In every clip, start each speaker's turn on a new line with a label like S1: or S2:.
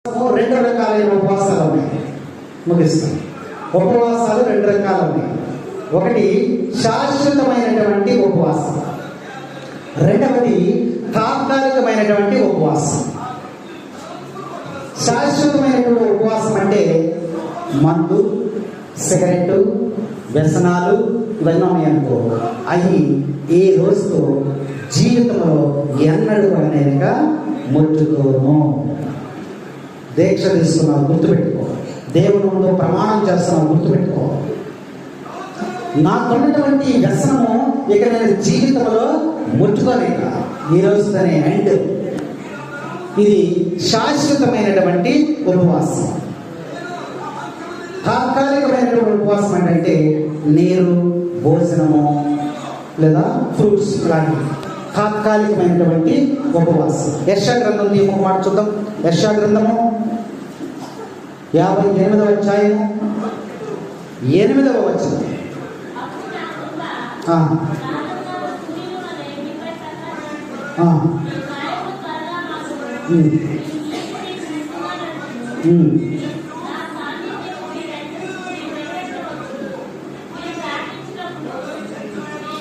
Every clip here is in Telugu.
S1: రెండు రకాలైన ఉపవాసాలు ఉన్నాయి. ముగిస్తాం. ఉపవాసాలు రెండు రకాలు ఉన్నాయి. ఒకటి శాశ్వతమైనటువంటి ఉపవాసం, రెండవది తాత్కాలికమైనటువంటి ఉపవాసం. శాశ్వతమైనటువంటి ఉపవాసం అంటే మందు, సిగరెట్, వ్యసనాలు ఇవన్నీ ఉన్నాయనుకో, అవి ఏ రోజుతో జీవితంలో ఎన్నడూ అనేక ముట్టుకోను. దీక్ష తీసుకున్నావు గుర్తుపెట్టుకో, దేవుని ముందు ప్రమాణం చేస్తున్నావు గుర్తుపెట్టుకో. నాకున్నటువంటి వ్యసనము ఇక నేను జీవితంలో ముట్టుకోలేక ఈ రోజుతోనే అండ్. ఇది శాశ్వతమైనటువంటి ఉపవాసం. తాత్కాలికమైనటువంటి ఉపవాసం అంటే నీరు, భోజనము లేదా ఫ్రూట్స్ లాంటివి తాత్కాలికమైనటువంటి ఉపవాసం. యెషయా గ్రంథం ఒక మాట చూద్దాం. యెషయా గ్రంథము 58వ అధ్యాయము 8వ వచనం.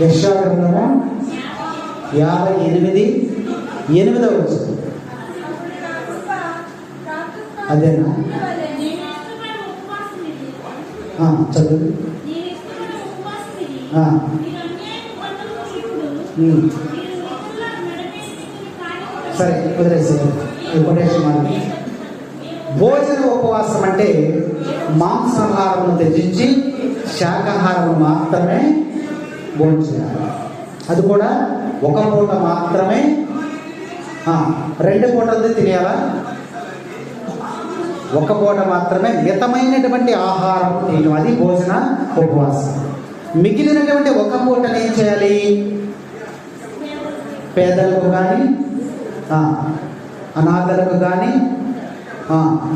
S1: యెషయా గ్రంథము 58:8 వచనం. అదేనా? చదువు. సరే వదిలేసి భోజన ఉపవాసం అంటే మాంసాహారమును త్యజించి శాకాహారము మాత్రమే భోజనం. అది కూడా ఒక పూట మాత్రమే. 2 పూటలతో తినేయాలా? ఒక పూట మాత్రమే మితమైనటువంటి ఆహారం తినడం, అది భోజన ఉపవాసం. మిగిలినటువంటి ఒక పూటను ఏం చేయాలి? పేదలకు కానీ, అనాథలకు కానీ,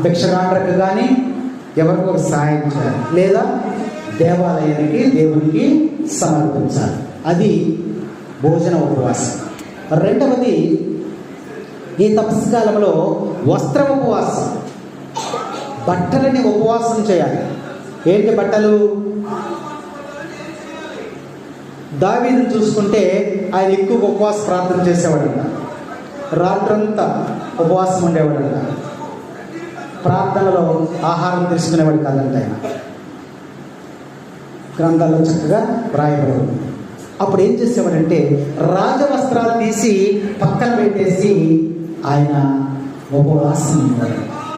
S1: భిక్షగాండ్రకు కానీ ఎవరికో సాయం చేయాలి, లేదా దేవాలయానికి దేవునికి సమర్పించాలి. అది భోజన ఉపవాసం. రెండవది ఈ తపస్సు కాలంలో వస్త్ర ఉపవాసం. బట్టలని ఉపవాసం చేయాలి. ఏంటి బట్టలు? దావీదు చూసుకుంటే ఆయన ఎక్కువ ఉపవాస ప్రార్థన చేసేవాడంట. రాత్రంతా ఉపవాసం ఉండేవాడంట. ప్రార్థనలో ఆహారం తీసుకునేవాడు కాదంట. ఆయన గ్రంథాల్లో చక్కగా రాయబడింది. అప్పుడు ఏం చేసేవాడంటే రాజవస్త్రాలు తీసి పక్కన పెట్టేసి ఆయన ఉపవాసం ఉండేవాడు.